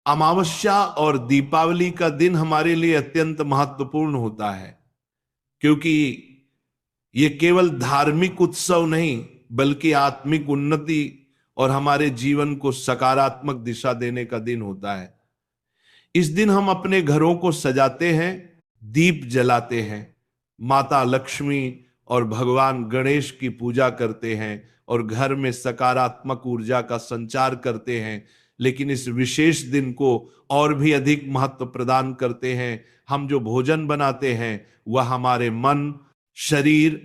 अमावस्या और दीपावली का दिन हमारे लिए अत्यंत महत्वपूर्ण होता है, क्योंकि ये केवल धार्मिक उत्सव नहीं बल्कि आत्मिक उन्नति और हमारे जीवन को सकारात्मक दिशा देने का दिन होता है। इस दिन हम अपने घरों को सजाते हैं, दीप जलाते हैं, माता लक्ष्मी और भगवान गणेश की पूजा करते हैं और घर में सकारात्मक ऊर्जा का संचार करते हैं। लेकिन इस विशेष दिन को और भी अधिक महत्व प्रदान करते हैं। हम जो भोजन बनाते हैं वह हमारे मन, शरीर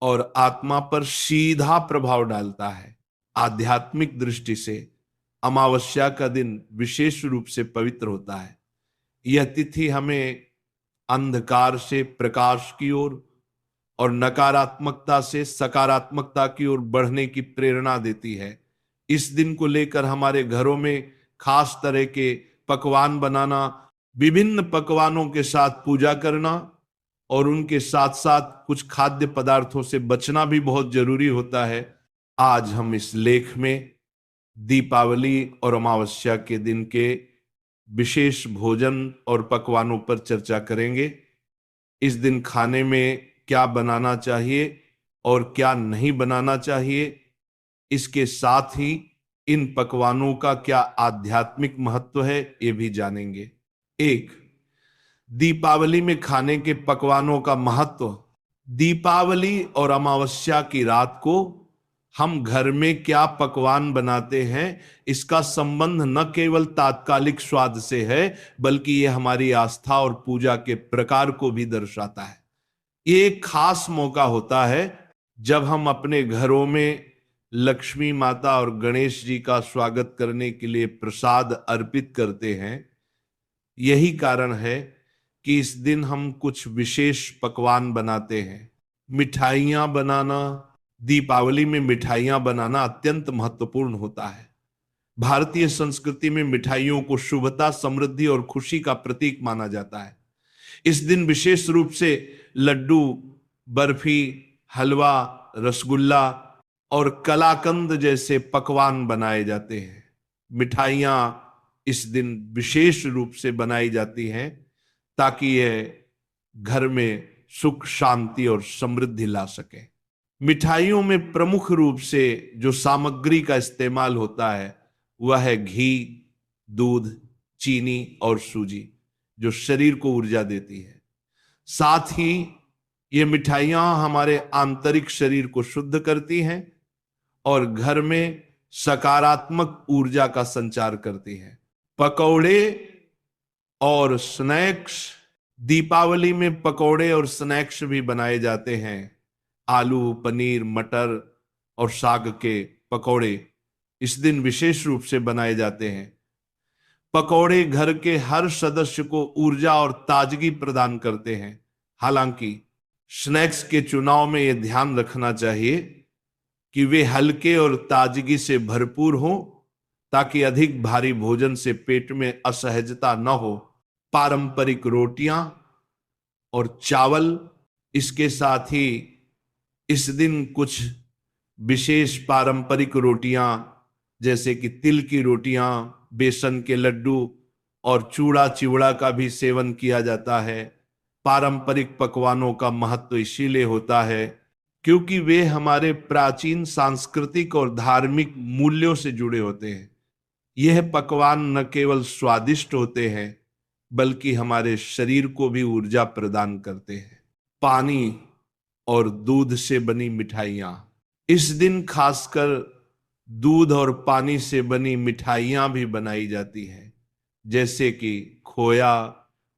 और आत्मा पर सीधा प्रभाव डालता है। आध्यात्मिक दृष्टि से अमावस्या का दिन विशेष रूप से पवित्र होता है। यह तिथि हमें अंधकार से प्रकाश की ओर और नकारात्मकता से सकारात्मकता की ओर बढ़ने की प्रेरणा देती है। इस दिन को लेकर हमारे घरों में खास तरह के पकवान बनाना, विभिन्न पकवानों के साथ पूजा करना और उनके साथ साथ कुछ खाद्य पदार्थों से बचना भी बहुत जरूरी होता है। आज हम इस लेख में दीपावली और अमावस्या के दिन के विशेष भोजन और पकवानों पर चर्चा करेंगे। इस दिन खाने में क्या बनाना चाहिए और क्या नहीं बनाना चाहिए, इसके साथ ही इन पकवानों का क्या आध्यात्मिक महत्व है ये भी जानेंगे। एक, दीपावली में खाने के पकवानों का महत्व। दीपावली और अमावस्या की रात को हम घर में क्या पकवान बनाते हैं, इसका संबंध न केवल तात्कालिक स्वाद से है बल्कि यह हमारी आस्था और पूजा के प्रकार को भी दर्शाता है। ये एक खास मौका होता है जब हम अपने घरों में लक्ष्मी माता और गणेश जी का स्वागत करने के लिए प्रसाद अर्पित करते हैं। यही कारण है कि इस दिन हम कुछ विशेष पकवान बनाते हैं। मिठाइयां बनाना, दीपावली में मिठाइयां बनाना अत्यंत महत्वपूर्ण होता है। भारतीय संस्कृति में मिठाइयों को शुभता, समृद्धि और खुशी का प्रतीक माना जाता है। इस दिन विशेष रूप से लड्डू, बर्फी, हलवा, रसगुल्ला और कलाकंद जैसे पकवान बनाए जाते हैं। मिठाइयां इस दिन विशेष रूप से बनाई जाती हैं ताकि यह घर में सुख, शांति और समृद्धि ला सके। मिठाइयों में प्रमुख रूप से जो सामग्री का इस्तेमाल होता है वह है घी, दूध, चीनी और सूजी, जो शरीर को ऊर्जा देती है। साथ ही ये मिठाइयां हमारे आंतरिक शरीर को शुद्ध करती हैं और घर में सकारात्मक ऊर्जा का संचार करती हैं। पकौड़े और स्नैक्स, दीपावली में पकौड़े और स्नैक्स भी बनाए जाते हैं। आलू, पनीर, मटर और साग के पकौड़े इस दिन विशेष रूप से बनाए जाते हैं। पकौड़े घर के हर सदस्य को ऊर्जा और ताजगी प्रदान करते हैं। हालांकि स्नैक्स के चुनाव में यह ध्यान रखना चाहिए कि वे हल्के और ताजगी से भरपूर हों ताकि अधिक भारी भोजन से पेट में असहजता न हो। पारंपरिक रोटियां और चावल, इसके साथ ही इस दिन कुछ विशेष पारंपरिक रोटियां जैसे कि तिल की रोटियां, बेसन के लड्डू और चूड़ा चिवड़ा का भी सेवन किया जाता है। पारंपरिक पकवानों का महत्व इसीलिए होता है क्योंकि वे हमारे प्राचीन सांस्कृतिक और धार्मिक मूल्यों से जुड़े होते हैं। यह पकवान न केवल स्वादिष्ट होते हैं बल्कि हमारे शरीर को भी ऊर्जा प्रदान करते हैं। पानी और दूध से बनी मिठाइयां, इस दिन खासकर दूध और पानी से बनी मिठाइयां भी बनाई जाती हैं, जैसे कि खोया,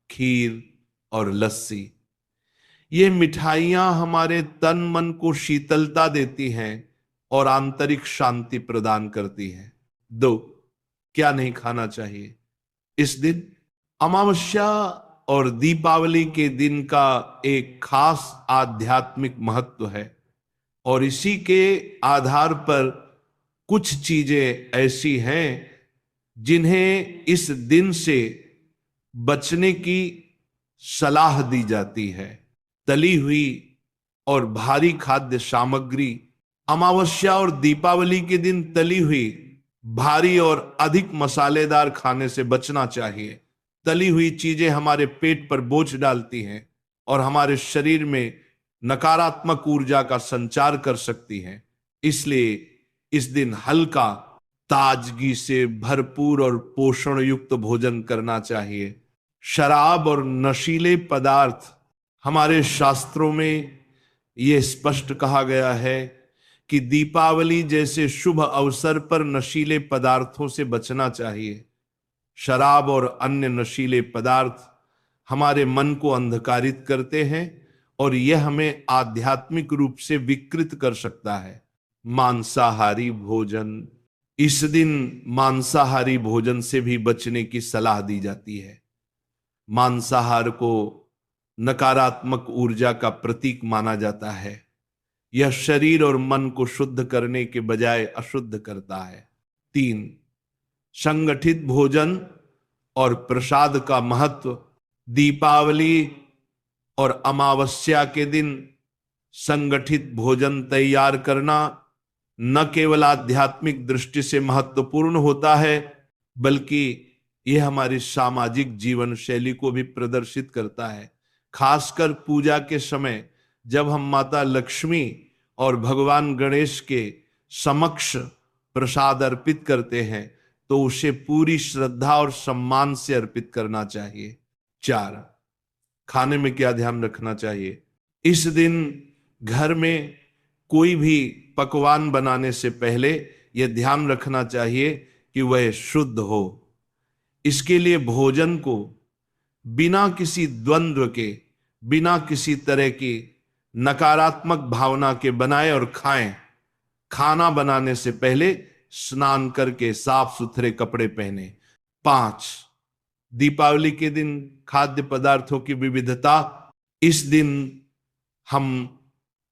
खीर और लस्सी। ये मिठाइयां हमारे तन मन को शीतलता देती हैं और आंतरिक शांति प्रदान करती हैं। दो, क्या नहीं खाना चाहिए इस दिन? अमावस्या और दीपावली के दिन का एक खास आध्यात्मिक महत्व है और इसी के आधार पर कुछ चीजें ऐसी हैं जिन्हें इस दिन से बचने की सलाह दी जाती है। तली हुई और भारी खाद्य सामग्री। अमावस्या और दीपावली के दिन तली हुई, भारी और अधिक मसालेदार खाने से बचना चाहिए। तली हुई चीजें हमारे पेट पर बोझ डालती हैं और हमारे शरीर में नकारात्मक ऊर्जा का संचार कर सकती हैं। इसलिए इस दिन हल्का, ताजगी से भरपूर और पोषण युक्त भोजन करना चाहिए। शराब और नशीले पदार्थ, हमारे शास्त्रों में यह स्पष्ट कहा गया है कि दीपावली जैसे शुभ अवसर पर नशीले पदार्थों से बचना चाहिए। शराब और अन्य नशीले पदार्थ हमारे मन को अंधकारित करते हैं और यह हमें आध्यात्मिक रूप से विकृत कर सकता है। मांसाहारी भोजन, इस दिन मांसाहारी भोजन से भी बचने की सलाह दी जाती है। मांसाहार को नकारात्मक ऊर्जा का प्रतीक माना जाता है। यह शरीर और मन को शुद्ध करने के बजाय अशुद्ध करता है। 3, संगठित भोजन और प्रसाद का महत्व। दीपावली और अमावस्या के दिन संगठित भोजन तैयार करना न केवल आध्यात्मिक दृष्टि से महत्वपूर्ण होता है, बल्कि यह हमारी सामाजिक जीवन शैली को भी प्रदर्शित करता है। खासकर पूजा के समय जब हम माता लक्ष्मी और भगवान गणेश के समक्ष प्रसाद अर्पित करते हैं तो उसे पूरी श्रद्धा और सम्मान से अर्पित करना चाहिए। 4, खाने में क्या ध्यान रखना चाहिए। इस दिन घर में कोई भी पकवान बनाने से पहले यह ध्यान रखना चाहिए कि वह शुद्ध हो। इसके लिए भोजन को बिना किसी द्वंद्व के, बिना किसी तरह की नकारात्मक भावना के बनाएं और खाएं। खाना बनाने से पहले स्नान करके साफ सुथरे कपड़े पहने। 5, दीपावली के दिन खाद्य पदार्थों की विविधता। इस दिन हम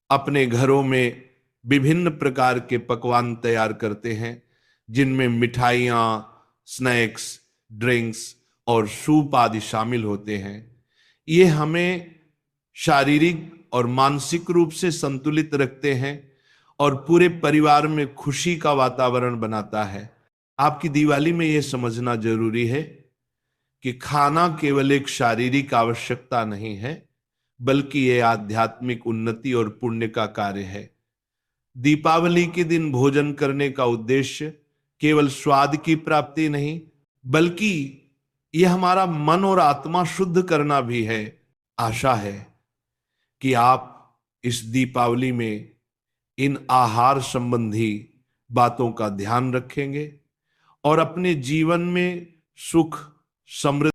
अपने घरों में विभिन्न प्रकार के पकवान तैयार करते हैं, जिनमें मिठाइयाँ, स्नैक्स, ड्रिंक्स और सूप आदि शामिल होते हैं। ये हमें शारीरिक और मानसिक रूप से संतुलित रखते हैं और पूरे परिवार में खुशी का वातावरण बनाता है। आपकी दिवाली में यह समझना जरूरी है कि खाना केवल एक शारीरिक आवश्यकता नहीं है, बल्कि यह आध्यात्मिक उन्नति और पुण्य का कार्य है। दीपावली के दिन भोजन करने का उद्देश्य केवल स्वाद की प्राप्ति नहीं, बल्कि यह हमारा मन और आत्मा शुद्ध करना भी है। आशा है कि आप इस दीपावली में इन आहार संबंधी बातों का ध्यान रखेंगे और अपने जीवन में सुख, समृद्धि